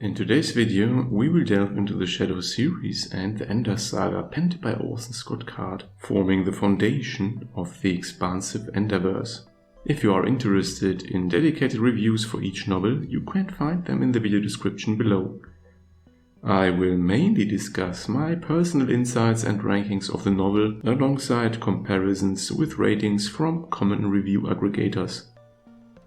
In today's video, we will delve into the Shadow series and the Enderverse Saga penned by Orson Scott Card, forming the foundation of the expansive Enderverse. If you are interested in dedicated reviews for each novel, you can find them in the video description below. I will mainly discuss my personal insights and rankings of the novel alongside comparisons with ratings from common review aggregators.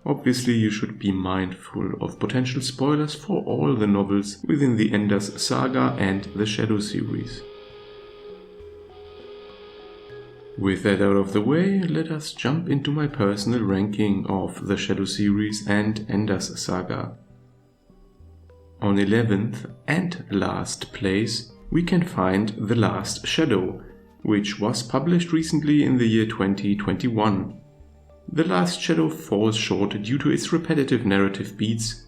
Obviously, you should be mindful of potential spoilers for all the novels within the Enderverse Saga and the Shadow series. With that out of the way, let us jump into my personal ranking of the Shadow series and Enderverse Saga. On 11th and last place, we can find The Last Shadow, which was published recently in the year 2021. The Last Shadow falls short due to its repetitive narrative beats,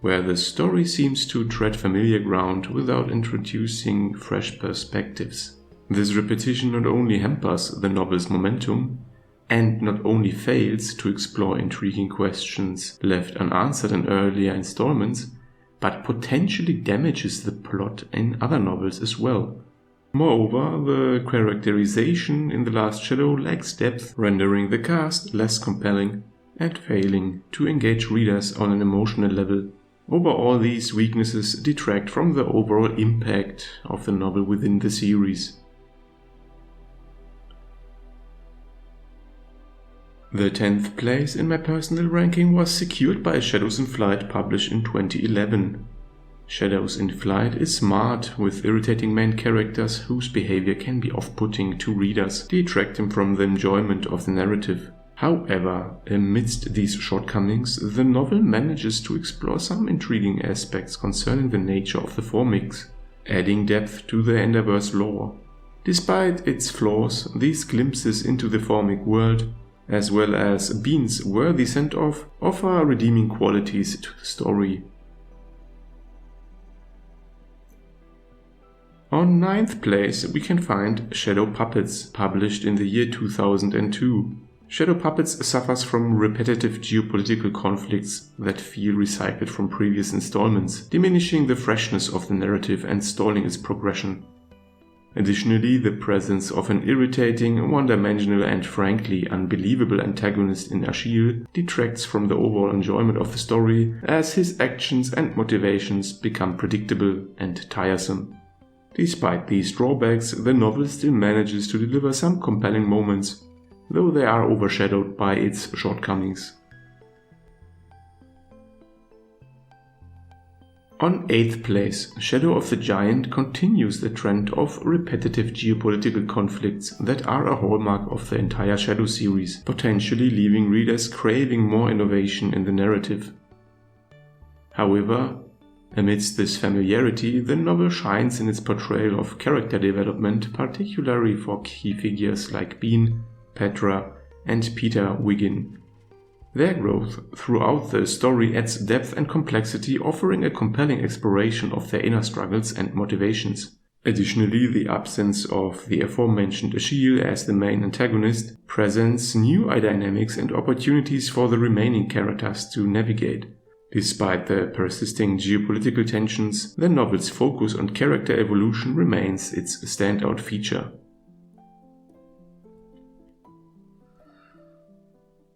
where the story seems to tread familiar ground without introducing fresh perspectives. This repetition not only hampers the novel's momentum, and not only fails to explore intriguing questions left unanswered in earlier installments, but potentially damages the plot in other novels as well. Moreover, the characterization in The Last Shadow lacks depth, rendering the cast less compelling and failing to engage readers on an emotional level. Overall, these weaknesses detract from the overall impact of the novel within the series. The 10th place in my personal ranking was secured by Shadows in Flight, published in 2011. Shadows in Flight is marred with irritating main characters whose behavior can be off-putting to readers, detracting from the enjoyment of the narrative. However, amidst these shortcomings, the novel manages to explore some intriguing aspects concerning the nature of the Formics, adding depth to the Enderverse lore. Despite its flaws, these glimpses into the Formic world, as well as Bean's worthy send-off, offer redeeming qualities to the story. On 9th place, we can find Shadow Puppets, published in the year 2002. Shadow Puppets suffers from repetitive geopolitical conflicts that feel recycled from previous installments, diminishing the freshness of the narrative and stalling its progression. Additionally, the presence of an irritating, one-dimensional and frankly unbelievable antagonist in Achille detracts from the overall enjoyment of the story, as his actions and motivations become predictable and tiresome. Despite these drawbacks, the novel still manages to deliver some compelling moments, though they are overshadowed by its shortcomings. On 8th place, Shadow of the Giant continues the trend of repetitive geopolitical conflicts that are a hallmark of the entire Shadow series, potentially leaving readers craving more innovation in the narrative. However, amidst this familiarity, the novel shines in its portrayal of character development, particularly for key figures like Bean, Petra, and Peter Wiggin. Their growth throughout the story adds depth and complexity, offering a compelling exploration of their inner struggles and motivations. Additionally, the absence of the aforementioned Achille as the main antagonist presents new dynamics and opportunities for the remaining characters to navigate. Despite the persisting geopolitical tensions, the novel's focus on character evolution remains its standout feature.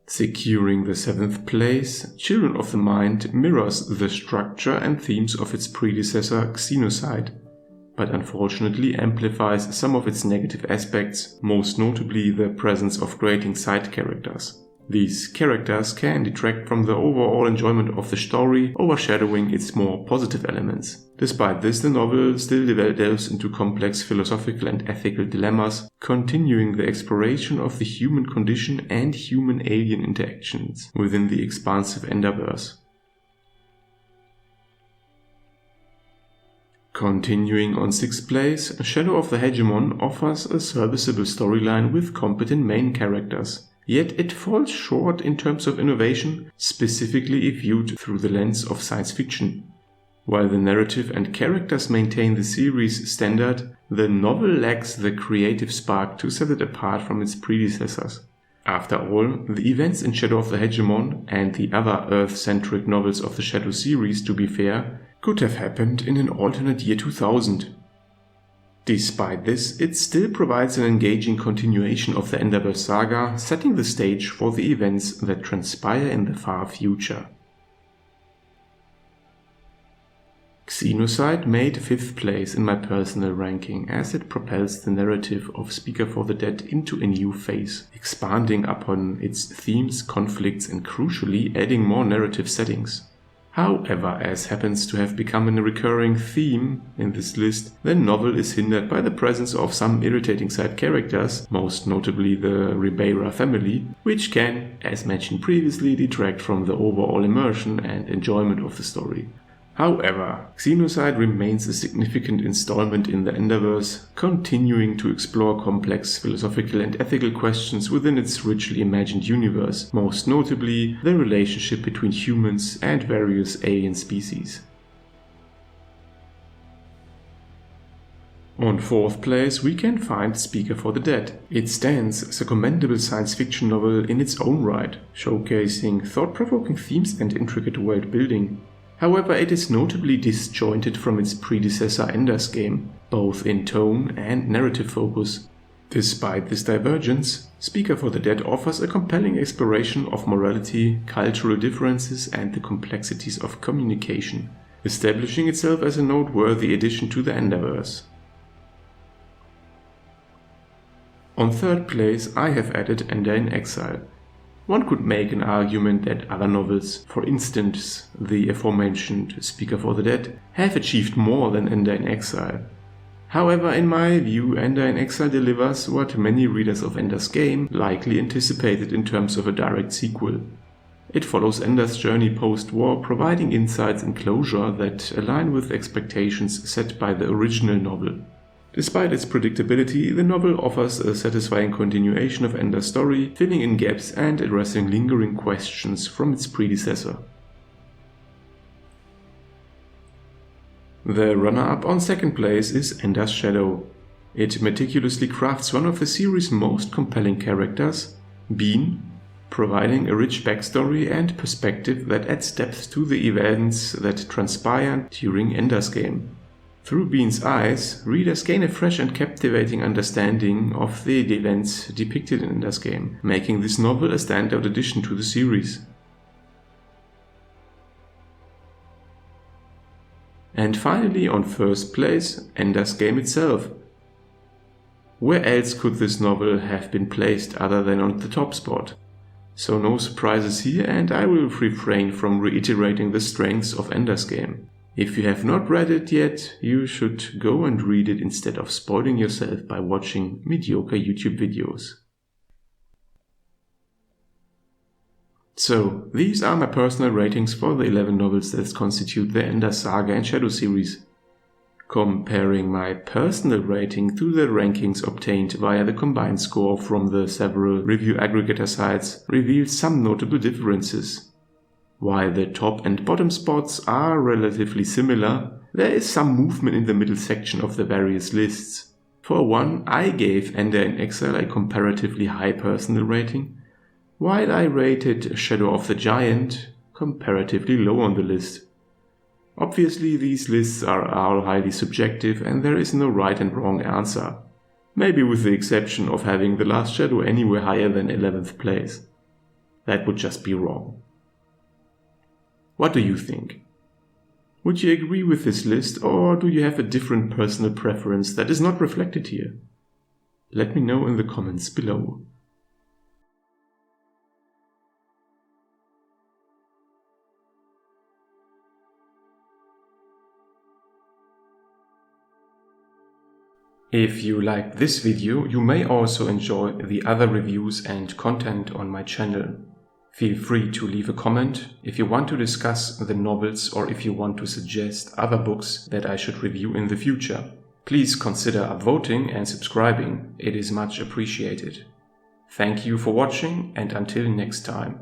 Securing the 7th place, Children of the Mind mirrors the structure and themes of its predecessor Xenocide, but unfortunately amplifies some of its negative aspects, most notably the presence of grating side characters. These characters can detract from the overall enjoyment of the story, overshadowing its more positive elements. Despite this, the novel still delves into complex philosophical and ethical dilemmas, continuing the exploration of the human condition and human-alien interactions within the expansive Enderverse. Continuing on 6th place, Shadow of the Hegemon offers a serviceable storyline with competent main characters. Yet it falls short in terms of innovation, specifically if viewed through the lens of science fiction. While the narrative and characters maintain the series' standard, the novel lacks the creative spark to set it apart from its predecessors. After all, the events in Shadow of the Hegemon and the other Earth-centric novels of the Shadow series, to be fair, could have happened in an alternate year 2000. Despite this, it still provides an engaging continuation of the Enderverse saga, setting the stage for the events that transpire in the far future. Xenocide made 5th place in my personal ranking, as it propels the narrative of Speaker for the Dead into a new phase, expanding upon its themes, conflicts, and crucially adding more narrative settings. However, as happens to have become a recurring theme in this list, the novel is hindered by the presence of some irritating side characters, most notably the Ribeira family, which can, as mentioned previously, detract from the overall immersion and enjoyment of the story. However, Xenocide remains a significant installment in the Enderverse, continuing to explore complex philosophical and ethical questions within its richly imagined universe, most notably the relationship between humans and various alien species. On 4th place we can find Speaker for the Dead. It stands as a commendable science fiction novel in its own right, showcasing thought-provoking themes and intricate world building. However, it is notably disjointed from its predecessor Ender's Game, both in tone and narrative focus. Despite this divergence, Speaker for the Dead offers a compelling exploration of morality, cultural differences, and the complexities of communication, establishing itself as a noteworthy addition to the Enderverse. On 3rd place I have added Ender in Exile. One could make an argument that other novels, for instance the aforementioned Speaker for the Dead, have achieved more than Ender in Exile. However, in my view, Ender in Exile delivers what many readers of Ender's Game likely anticipated in terms of a direct sequel. It follows Ender's journey post-war, providing insights and closure that align with expectations set by the original novel. Despite its predictability, the novel offers a satisfying continuation of Ender's story, filling in gaps and addressing lingering questions from its predecessor. The runner-up on 2nd place is Ender's Shadow. It meticulously crafts one of the series' most compelling characters, Bean, providing a rich backstory and perspective that adds depth to the events that transpire during Ender's Game. Through Bean's eyes, readers gain a fresh and captivating understanding of the events depicted in Ender's Game, making this novel a standout addition to the series. And finally, on 1st place, Ender's Game itself. Where else could this novel have been placed other than on the top spot? So no surprises here, and I will refrain from reiterating the strengths of Ender's Game. If you have not read it yet, you should go and read it instead of spoiling yourself by watching mediocre YouTube videos. So, these are my personal ratings for the 11 novels that constitute the Ender Saga and Shadow series. Comparing my personal rating to the rankings obtained via the combined score from the several review aggregator sites reveals some notable differences. While the top and bottom spots are relatively similar, there is some movement in the middle section of the various lists. For one, I gave Ender in Exile a comparatively high personal rating, while I rated Shadow of the Giant comparatively low on the list. Obviously, these lists are all highly subjective and there is no right and wrong answer, maybe with the exception of having The Last Shadow anywhere higher than 11th place. That would just be wrong. What do you think? Would you agree with this list, or do you have a different personal preference that is not reflected here? Let me know in the comments below. If you liked this video, you may also enjoy the other reviews and content on my channel. Feel free to leave a comment if you want to discuss the novels or if you want to suggest other books that I should review in the future. Please consider upvoting and subscribing, it is much appreciated. Thank you for watching and until next time.